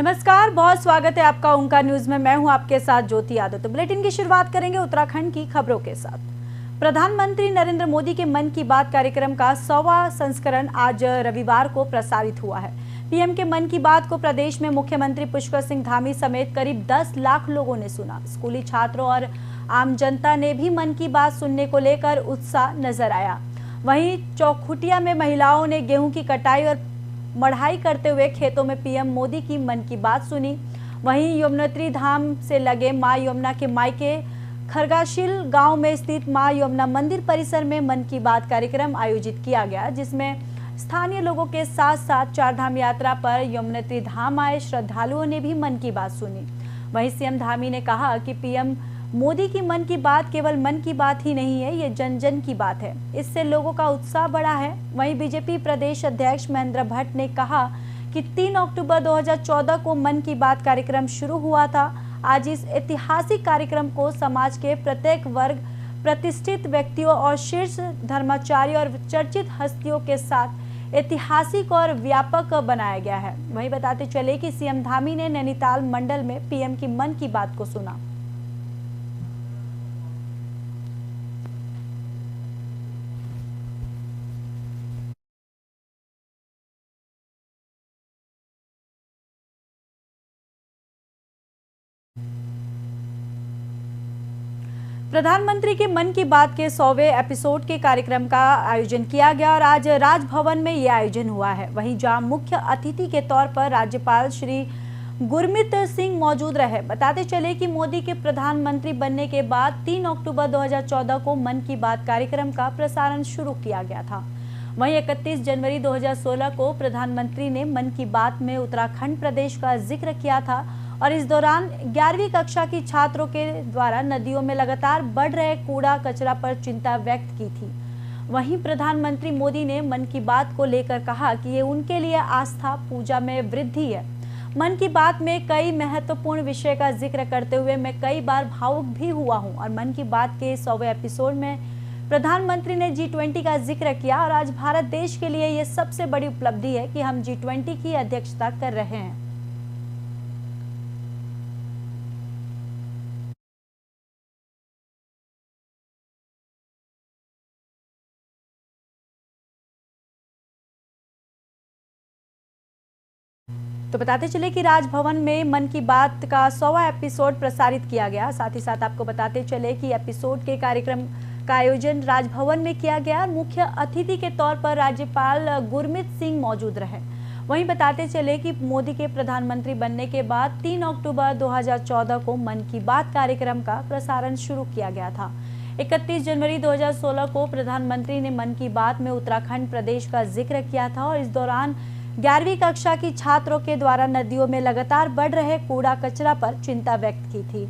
नमस्कार, बहुत स्वागत है आपका ओंकार न्यूज में। मैं हूं आपके साथ ज्योति यादव। तो बुलेटिन की शुरुआत करेंगे उत्तराखंड की खबरों के साथ। प्रधानमंत्री नरेंद्र मोदी के मन की बात कार्यक्रम का 100वां संस्करण आज रविवार को प्रसारित हुआ है। पीएम के मन की बात को प्रदेश में मुख्यमंत्री पुष्कर सिंह धामी समेत करीब 10 लाख लोगों ने सुना। स्कूली छात्रों और आम जनता ने भी मन की बात सुनने को लेकर उत्साह नजर आया। वहीं चौखुटिया में महिलाओं ने गेहूं की कटाई और मढ़ाई करते हुए खेतों में पीएम मोदी की मन की बात सुनी। वहीं यमुनोत्री धाम से लगे मां यमुना के मायके खरगाशिल गांव में स्थित मां यमुना मंदिर परिसर में मन की बात कार्यक्रम आयोजित किया गया, जिसमें स्थानीय लोगों के साथ साथ चारधाम यात्रा पर यमुनोत्री धाम आए श्रद्धालुओं ने भी मन की बात सुनी। वहीं सीएम धामी ने कहा कि पीएम मोदी की मन की बात केवल मन की बात ही नहीं है, ये जन जन की बात है। इससे लोगों का उत्साह बढ़ा है। वहीं बीजेपी प्रदेश अध्यक्ष महेंद्र भट्ट ने कहा कि 3 अक्टूबर 2014 को मन की बात कार्यक्रम शुरू हुआ था। आज इस ऐतिहासिक कार्यक्रम को समाज के प्रत्येक वर्ग, प्रतिष्ठित व्यक्तियों और शीर्ष धर्माचार्य और चर्चित हस्तियों के साथ ऐतिहासिक और व्यापक बनाया गया है। वहीं बताते चले कि सीएम धामी ने नैनीताल मंडल में पीएम की मन की बात को सुना। प्रधानमंत्री के मन की बात के 100वें एपिसोड के कार्यक्रम का आयोजन किया गया और आज राजभवन में यह आयोजन हुआ है। वहीं जहां मुख्य अतिथि के तौर पर राज्यपाल श्री गुरमीत सिंह मौजूद रहे। बताते चले कि मोदी के प्रधानमंत्री बनने के बाद 3 अक्टूबर 2014 को मन की बात कार्यक्रम का प्रसारण शुरू किया गया था। वहीं 31 जनवरी 2016 को प्रधानमंत्री ने मन की बात में उत्तराखंड प्रदेश का जिक्र किया था और इस दौरान 11वीं कक्षा की छात्रों के द्वारा नदियों में लगातार बढ़ रहे कूड़ा कचरा पर चिंता व्यक्त की थी। वहीं प्रधानमंत्री मोदी ने मन की बात को लेकर कहा कि ये उनके लिए आस्था पूजा में वृद्धि है। मन की बात में कई महत्वपूर्ण विषय का जिक्र करते हुए मैं कई बार भावुक भी हुआ हूँ और मन की बात के 100वें एपिसोड में प्रधानमंत्री ने G20 का जिक्र किया और आज भारत देश के लिए ये सबसे बड़ी उपलब्धि है कि हम G20 की अध्यक्षता कर रहे हैं। तो बताते चले कि राजभवन में मन की बात का 100वां एपिसोड प्रसारित किया गया। साथ ही साथ आपको बताते चले कि एपिसोड के कार्यक्रम का आयोजन राजभवन में किया गया। मुख्य अतिथि के तौर पर राज्यपाल गुरमीत सिंह मौजूद रहे। वहीं बताते चले कि मोदी के प्रधानमंत्री बनने के बाद 3 अक्टूबर 2014 को मन की बात कार्यक्रम का प्रसारण शुरू किया गया था। 31 जनवरी 2016 को प्रधानमंत्री ने मन की बात में उत्तराखंड प्रदेश का जिक्र किया था और इस दौरान 11वीं कक्षा की छात्रों के द्वारा नदियों में लगातार बढ़ रहे कूड़ा कचरा पर चिंता व्यक्त की थी।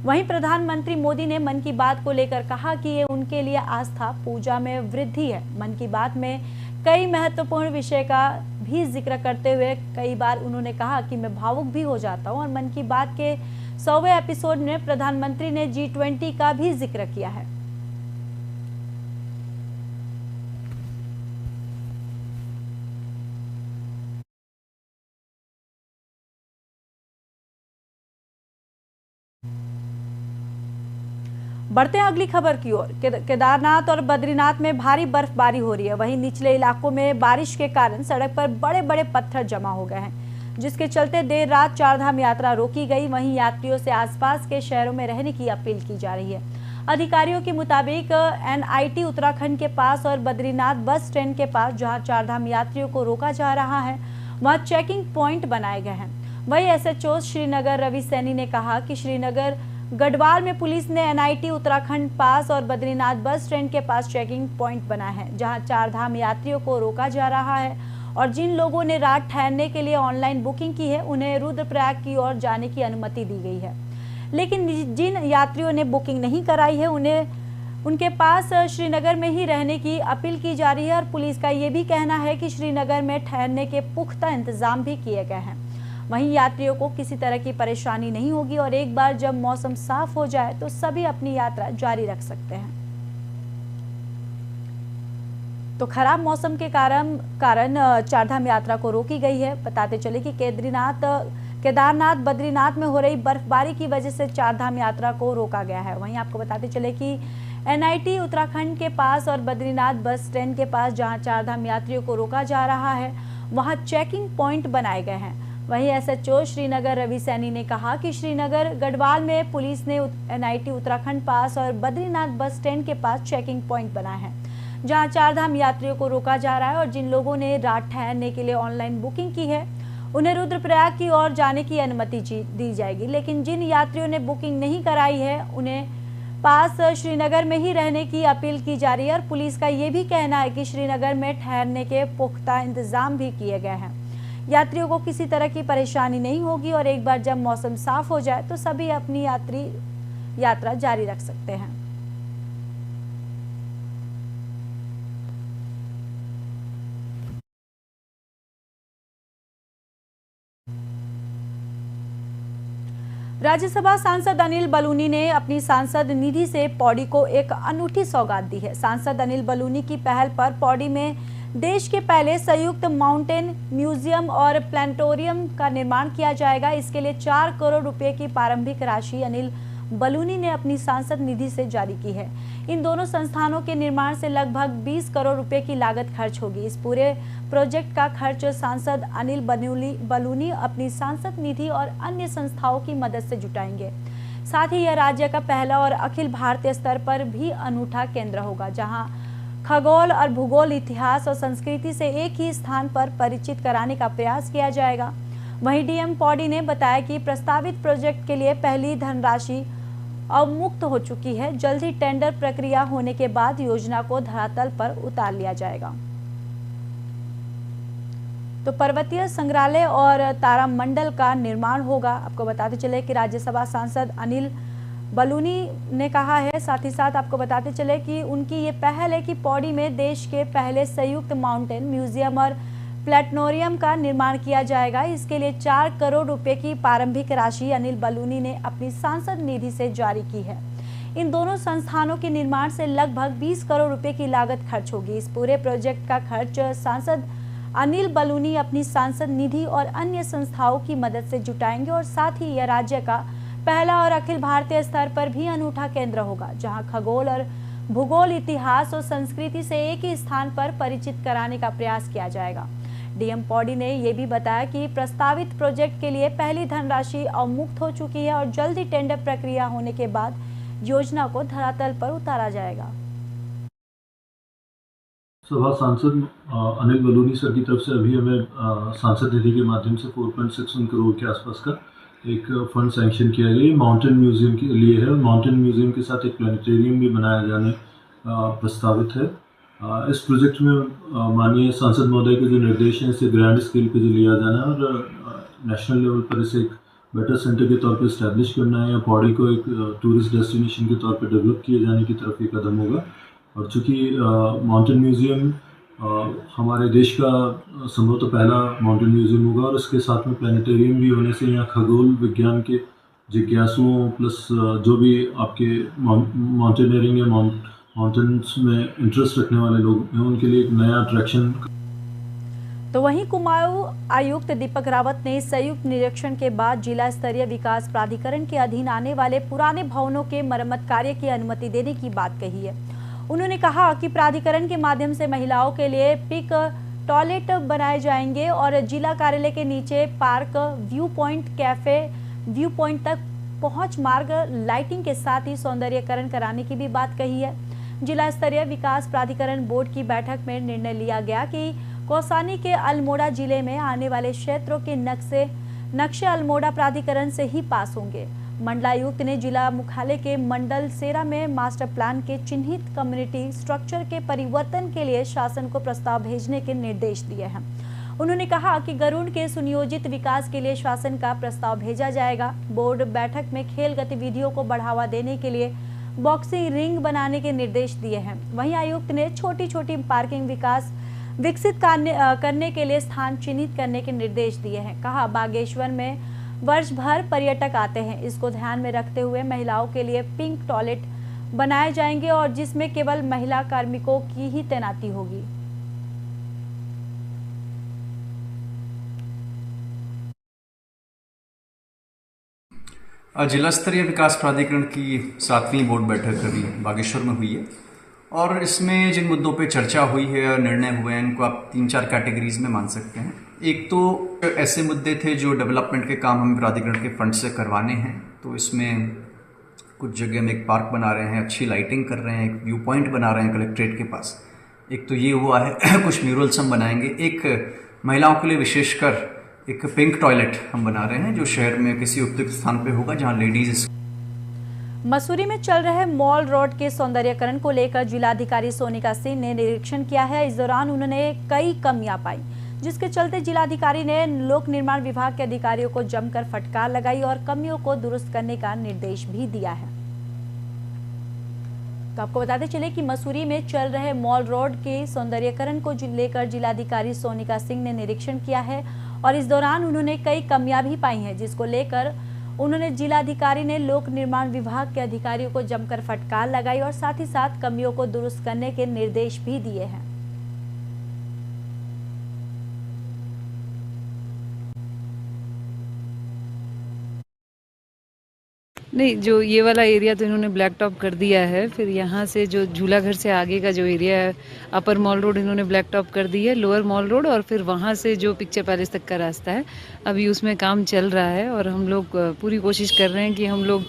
वहीं प्रधानमंत्री मोदी ने मन की बात को लेकर कहा कि ये उनके लिए आस्था पूजा में वृद्धि है। मन की बात में कई महत्वपूर्ण विषय का भी जिक्र करते हुए कई बार उन्होंने कहा कि मैं भावुक भी हो जाता हूं और मन की बात के 100वें एपिसोड में प्रधानमंत्री ने G20 का भी जिक्र किया है। बढ़ते हैं अगली खबर की ओर। केदारनाथ और बद्रीनाथ में भारी बर्फबारी हो रही है। वहीं निचले इलाकों में बारिश के कारण सड़क पर बड़े बड़े पत्थर जमा हो गए हैं, जिसके चलते देर रात चारधाम यात्रा रोकी गई। वहीं यात्रियों से आसपास के शहरों में रहने की अपील की जा रही है। अधिकारियों के मुताबिक NIT उत्तराखंड के पास और बद्रीनाथ बस स्टैंड के पास जहाँ चारधाम यात्रियों को रोका जा रहा है, वहाँ चेकिंग पॉइंट बनाए गए हैं। वहीं SHO श्रीनगर रवि सैनी ने कहा कि श्रीनगर गढ़वाल में पुलिस ने NIT उत्तराखंड पास और बद्रीनाथ बस स्टैंड के पास चेकिंग पॉइंट बनाए हैं, जहां चारधाम यात्रियों को रोका जा रहा है और जिन लोगों ने रात ठहरने के लिए ऑनलाइन बुकिंग की है, उन्हें रुद्रप्रयाग की ओर जाने की अनुमति दी गई है। लेकिन जिन यात्रियों ने बुकिंग नहीं कराई है, उनके पास श्रीनगर में ही रहने की अपील की जा रही है और पुलिस का ये भी कहना है कि श्रीनगर में ठहरने के पुख्ता इंतजाम भी किए गए हैं। वहीं यात्रियों को किसी तरह की परेशानी नहीं होगी और एक बार जब मौसम साफ हो जाए तो सभी अपनी यात्रा जारी रख सकते हैं। तो खराब मौसम के कारण चारधाम यात्रा को रोकी गई है। बताते चले कि केदारनाथ बद्रीनाथ में हो रही बर्फबारी की वजह से चारधाम यात्रा को रोका गया है। वहीं आपको बताते चले कि एनआईटी उत्तराखंड के पास और बद्रीनाथ बस स्टैंड के पास जहां चारधाम यात्रियों को रोका जा रहा है वहां चेकिंग पॉइंट बनाए गए हैं। वहीं एसएचओ श्रीनगर रवि सैनी ने कहा कि श्रीनगर गढ़वाल में पुलिस ने एनआईटी उत्तराखंड पास और बद्रीनाथ बस स्टैंड के पास चेकिंग पॉइंट बनाए हैं जहां चारधाम यात्रियों को रोका जा रहा है और जिन लोगों ने रात ठहरने के लिए ऑनलाइन बुकिंग की है उन्हें रुद्रप्रयाग की ओर जाने की अनुमति दी जाएगी, लेकिन जिन यात्रियों ने बुकिंग नहीं कराई है उन्हें पास श्रीनगर में ही रहने की अपील की जा रही है। और पुलिस का ये भी कहना है कि श्रीनगर में ठहरने के पुख्ता इंतजाम भी किए गए हैं। यात्रियों को किसी तरह की परेशानी नहीं होगी और एक बार जब मौसम साफ हो जाए तो सभी अपनी यात्रा जारी रख सकते हैं। राज्यसभा सांसद अनिल बलूनी ने अपनी सांसद निधि से पौड़ी को एक अनूठी सौगात दी है। सांसद अनिल बलूनी की पहल पर पौड़ी में देश के पहले संयुक्त माउंटेन म्यूजियम और प्लानिटोरियम का निर्माण किया जाएगा। इसके लिए 4 करोड़ रुपए की प्रारंभिक राशि अनिल बलूनी ने अपनी सांसद निधि से जारी की है। इन दोनों संस्थानों के निर्माण से लगभग 20 करोड़ रुपए की लागत खर्च होगी। इस पूरे प्रोजेक्ट का खर्च सांसद अनिल बलूनी अपनी सांसद निधि और अन्य संस्थाओं की मदद से जुटाएंगे। साथ ही यह राज्य का पहला और अखिल भारतीय स्तर पर भी अनूठा केंद्र होगा जहां खगोल और भूगोल, इतिहास और संस्कृति से एक ही स्थान पर परिचित कराने का प्रयास किया जाएगा। वहीं डीएम पौड़ी ने बताया कि प्रस्तावित प्रोजेक्ट के लिए पहली धनराशि अवमुक्त हो चुकी है। जल्द ही टेंडर प्रक्रिया होने के बाद योजना को धरातल पर उतार लिया जाएगा। तो पर्वतीय संग्रहालय और तारामंडल का निर्माण होगा। आपको बताते चले कि राज्यसभा सांसद अनिल बलूनी ने कहा है। साथ ही साथ आपको बताते चले कि उनकी ये पहल है कि पौड़ी में देश के पहले संयुक्त माउंटेन म्यूजियम और प्लानिटोरियम का निर्माण किया जाएगा। इसके लिए 4 करोड़ रुपए की प्रारंभिक राशि अनिल बलूनी ने अपनी सांसद निधि से जारी की है। इन दोनों संस्थानों के निर्माण से लगभग 20 करोड़ रुपए की लागत खर्च होगी। इस पूरे प्रोजेक्ट का खर्च सांसद अनिल बलूनी अपनी सांसद निधि और अन्य संस्थाओं की मदद से जुटाएंगे और साथ ही यह राज्य का पहला और अखिल भारतीय स्तर पर भी अनूठा केंद्र होगा जहां खगोल और भूगोल, इतिहास और संस्कृति से एक ही स्थान पर परिचित कराने का प्रयास किया जाएगा। डीएम पौड़ी ने यह भी बताया कि प्रस्तावित प्रोजेक्ट के लिए पहली धनराशि अवमुक्त हो चुकी है और जल्द ही टेंडर प्रक्रिया होने के बाद योजना को धरातल पर उतारा जाएगा। सभा सांसद अनिल बलूनी सर की तरफ से अभी हमें सांसद निधि के माध्यम से 4.61 करोड़ के आसपास का एक फंड सैंक्शन किया गया। ये माउंटेन म्यूजियम के लिए है और माउंटेन म्यूजियम के साथ एक प्लानिटेरियम भी बनाया जाने प्रस्तावित है। इस प्रोजेक्ट में माननीय सांसद महोदय के जो निर्देश हैं इसे ग्रैंड स्केल पे जो लिया जाना है और नेशनल लेवल पर इसे एक बेटर सेंटर के तौर पे इस्टेब्लिश करना है या पौड़ी को एक टूरिस्ट डेस्टिनेशन के तौर पे डेवलप किए जाने की तरफ ये कदम होगा। और चूँकि माउंटेन म्यूजियम हमारे देश का संभवतः पहला माउंटेन म्यूजियम होगा और इसके साथ में प्लानिटेरियम भी होने से यहाँ खगोल विज्ञान के जिज्ञासुओं प्लस जो भी आपके माउंटेनियरिंग या माउंटेन्स में इंटरेस्ट रखने वाले लोग हैं उनके लिए एक नया अट्रैक्शन। तो वहीं कुमाऊं आयुक्त दीपक रावत ने संयुक्त निरीक्षण के बाद जिला स्तरीय विकास प्राधिकरण के अधीन आने वाले पुराने भवनों के मरम्मत कार्य की अनुमति देने की बात कही है। उन्होंने कहा कि प्राधिकरण के माध्यम से महिलाओं के लिए पिक टॉयलेट बनाए जाएंगे और जिला कार्यालय के नीचे park, view point, cafe, view point तक पहुंच मार्ग, लाइटिंग के साथ ही सौंदर्यीकरण कराने की भी बात कही है। जिला स्तरीय विकास प्राधिकरण बोर्ड की बैठक में निर्णय लिया गया कि कौसानी के अल्मोड़ा जिले में आने वाले क्षेत्रों के नक्शे अल्मोड़ा प्राधिकरण से ही पास होंगे। मंडलायुक्त ने जिला मुख्यालय के मंडल सेरा में मास्टर प्लान के चिन्हित कम्युनिटी स्ट्रक्चर के परिवर्तन के लिए शासन को प्रस्ताव भेजने के निर्देश दिए हैं। उन्होंने कहा कि गरुड़ के सुनियोजित विकास के लिए शासन का प्रस्ताव भेजा जाएगा। बोर्ड बैठक में खेल गतिविधियों को बढ़ावा देने के लिए बॉक्सिंग रिंग बनाने के निर्देश दिए हैं। वहीं आयुक्त ने छोटी छोटी पार्किंग विकसित करने के लिए स्थान चिन्हित करने के निर्देश दिए हैं। कहा बागेश्वर में वर्ष भर पर्यटक आते हैं, इसको ध्यान में रखते हुए महिलाओं के लिए पिंक टॉयलेट बनाए जाएंगे और जिसमें केवल महिला कार्मिकों की ही तैनाती होगी। जिला स्तरीय विकास प्राधिकरण की 7वीं बोर्ड बैठक अभी बागेश्वर में हुई है और इसमें जिन मुद्दों पे चर्चा हुई है और निर्णय हुए हैं उनको आप 3-4 कैटेगरीज में मान सकते हैं। एक तो ऐसे मुद्दे थे जो डेवलपमेंट के काम हमें प्राधिकरण के फंड से करवाने हैं, तो इसमें कुछ जगह में एक पार्क बना रहे हैं, अच्छी लाइटिंग कर रहे हैं, एक व्यू पॉइंट बना रहे हैं कलेक्ट्रेट के पास, एक तो ये हुआ है। कुछ म्यूरल्स हम बनाएंगे, एक महिलाओं के लिए विशेषकर एक पिंक टॉयलेट हम बना रहे हैं जो शहर में किसी उपयुक्त स्थान पे होगा जहां लेडीज। मसूरी में चल रहे मॉल रोड के सौंदर्यीकरण को लेकर जिलाधिकारी सोनिका सिंह ने निरीक्षण किया है। इस दौरान उन्होंने कई कमियां पाई, जिसके चलते जिलाधिकारी ने लोक निर्माण विभाग के अधिकारियों को जमकर फटकार लगाई और कमियों को दुरुस्त करने का निर्देश भी दिया है। तो आपको बताते चले कि मसूरी में चल रहे मॉल रोड के सौंदर्यीकरण को लेकर जिलाधिकारी सोनिका सिंह ने निरीक्षण किया है और इस दौरान उन्होंने कई कमियां भी पाई हैं, जिसको लेकर उन्होंने जिलाधिकारी ने लोक निर्माण विभाग के अधिकारियों को जमकर फटकार लगाई और साथ ही साथ कमियों को दुरुस्त करने के निर्देश भी दिए हैं। नहीं, जो ये वाला एरिया तो इन्होंने ब्लैक टॉप कर दिया है। फिर यहाँ से जो झूला घर से आगे का जो एरिया है, अपर मॉल रोड इन्होंने ब्लैक टॉप कर दी है, लोअर मॉल रोड, और फिर वहाँ से जो पिक्चर पैलेस तक का रास्ता है अभी उसमें काम चल रहा है और हम लोग पूरी कोशिश कर रहे हैं कि हम लोग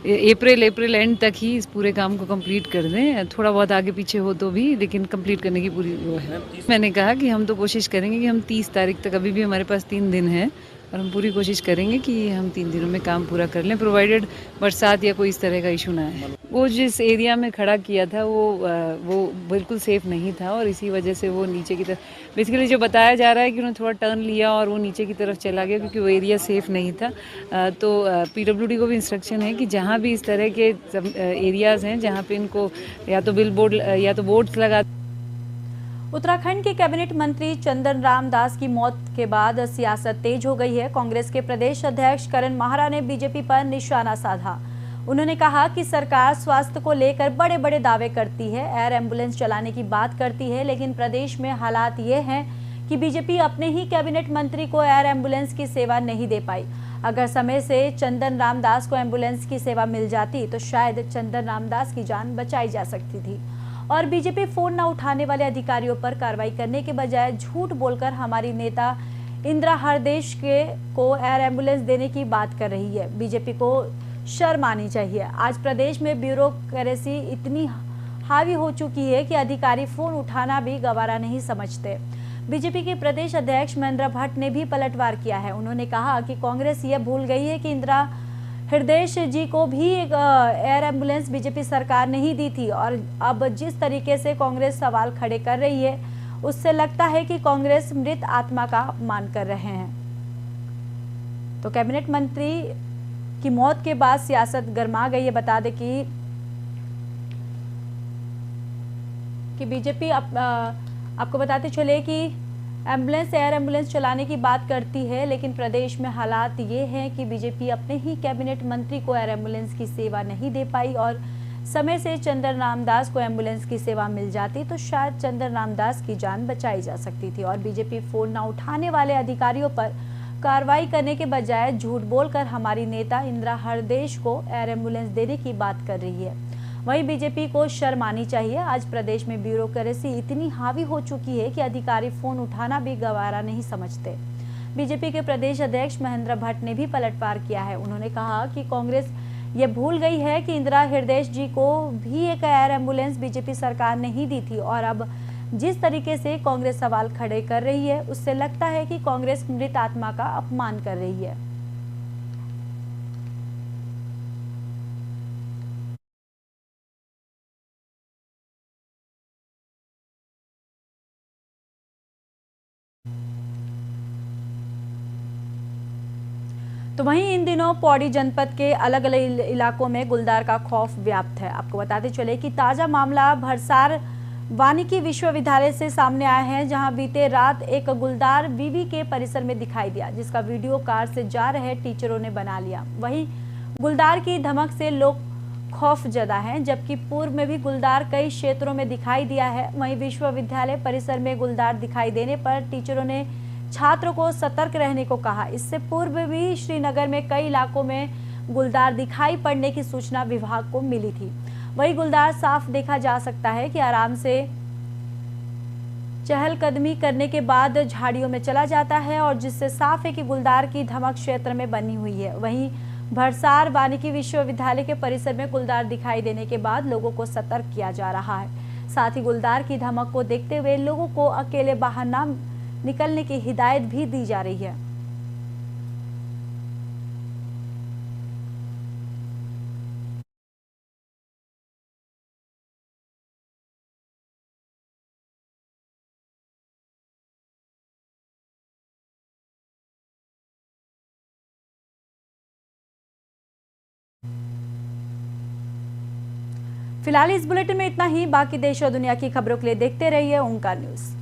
अप्रैल एंड तक ही इस पूरे काम को कंप्लीट कर दें। थोड़ा बहुत आगे पीछे हो तो भी, लेकिन कंप्लीट करने की पूरी वो है। मैंने कहा कि हम तो कोशिश करेंगे कि हम 30 तारीख तक, अभी भी हमारे पास 3 दिन है और हम पूरी कोशिश करेंगे कि हम 3 दिनों में काम पूरा कर लें, प्रोवाइडेड बरसात या कोई इस तरह का इशू ना है। वो जिस एरिया में खड़ा किया था वो बिल्कुल सेफ नहीं था और इसी वजह से वो नीचे की तरफ, बेसिकली जो बताया जा रहा है कि उन्होंने थोड़ा टर्न लिया और वो नीचे की तरफ चला गया क्योंकि वो एरिया सेफ नहीं था। तो PWD को भी इंस्ट्रक्शन है कि जहाँ भी इस तरह के एरियाज़ हैं जहाँ पे इनको या तो बिल बोर्ड या तो बोर्ड्स लगा। उत्तराखंड के कैबिनेट मंत्री चंदन राम दास की मौत के बाद सियासत तेज हो गई है। कांग्रेस के प्रदेश अध्यक्ष करण माहरा ने बीजेपी पर निशाना साधा। उन्होंने कहा कि सरकार स्वास्थ्य को लेकर बड़े बड़े दावे करती है, एयर एम्बुलेंस चलाने की बात करती है, लेकिन प्रदेश में हालात ये हैं कि बीजेपी अपने ही कैबिनेट मंत्री को एयर एम्बुलेंस की सेवा नहीं दे पाई। अगर समय से चंदन राम दास को एम्बुलेंस की सेवा मिल जाती तो शायद चंदन राम दास की जान बचाई जा सकती थी। और बीजेपी फोन न उठाने वाले अधिकारियों पर कार्रवाई करने के बजाय झूठ बोलकर हमारी नेता इंदिरा हरदेश को एयर एम्बुलेंस देने की बात कर रही है। बीजेपी को शर्म आनी चाहिए। आज प्रदेश में ब्यूरोक्रेसी इतनी हावी हो चुकी है कि अधिकारी फोन उठाना भी गवारा नहीं समझते। बीजेपी के प्रदेश अध्यक्ष महेंद्र भट्ट ने भी पलटवार किया है। उन्होंने कहा कि कांग्रेस यह भूल गई है कि इंदिरा हृदय जी को भी एक एयर एम्बुलेंस बीजेपी सरकार नहीं दी थी और अब जिस तरीके से कांग्रेस सवाल खड़े कर रही है उससे लगता है कि कांग्रेस मृत आत्मा का अपमान कर रहे हैं। तो कैबिनेट मंत्री की मौत के बाद सियासत गर्मा गई है। बता दें कि बीजेपी आपको बताते चले कि एयर एम्बुलेंस चलाने की बात करती है, लेकिन प्रदेश में हालात ये हैं कि बीजेपी अपने ही कैबिनेट मंत्री को एयर एम्बुलेंस की सेवा नहीं दे पाई और समय से चंदन रामदास को एम्बुलेंस की सेवा मिल जाती तो शायद चंदन रामदास की जान बचाई जा सकती थी। और बीजेपी फोन न उठाने वाले अधिकारियों पर कार्रवाई करने के बजाय झूठ बोलकर हमारी नेता इंदिरा हरदेश को एयर एम्बुलेंस देने की बात कर रही है। वहीं बीजेपी को शर्म आनी चाहिए। आज प्रदेश में ब्यूरोक्रेसी इतनी हावी हो चुकी है कि अधिकारी फोन उठाना भी गवारा नहीं समझते। बीजेपी के प्रदेश अध्यक्ष महेंद्र भट्ट ने भी पलटवार किया है। उन्होंने कहा कि कांग्रेस ये भूल गई है कि इंदिरा हृदय जी को भी एक एयर एम्बुलेंस बीजेपी सरकार नहीं दी थी और अब जिस तरीके से कांग्रेस सवाल खड़े कर रही है उससे लगता है कि कांग्रेस मृत आत्मा का अपमान कर रही है। तो वहीं इन दिनों पौड़ी जनपद के अलग अलग इलाकों में गुलदार का खौफ व्याप्त है। आपको बताते चले कि ताजा मामला भरसार वानिकी विश्वविद्यालय से सामने आया है, जहां बीते रात एक गुलदार विवि के परिसर में दिखाई दिया, जिसका वीडियो कार से जा रहे टीचरों ने बना लिया। वहीं गुलदार की धमक से लोग खौफ जदा हैं, जबकि पूर्व में भी गुलदार कई क्षेत्रों में दिखाई दिया है। वहीं विश्वविद्यालय परिसर में गुलदार दिखाई देने पर टीचरों ने छात्रों को सतर्क रहने को कहा। इससे पूर्व भी श्रीनगर में कई इलाकों में गुलदार दिखाई पड़ने की सूचना विभाग को मिली थी। वही गुलदार साफ देखा जा सकता है कि आराम से चहलकदमी करने के बाद झाड़ियों में चला जाता है और जिससे साफ है कि गुलदार की धमक क्षेत्र में बनी हुई है। वहीं भरसार वानिकी विश्वविद्यालय के परिसर में गुलदार दिखाई देने के बाद लोगों को सतर्क किया जा रहा है। साथ ही गुलदार की धमक को देखते हुए लोगों को अकेले बाहर न निकलने की हिदायत भी दी जा रही है। फिलहाल इस बुलेटिन में इतना ही। बाकी देश और दुनिया की खबरों के लिए देखते रहिए ओंकार न्यूज़।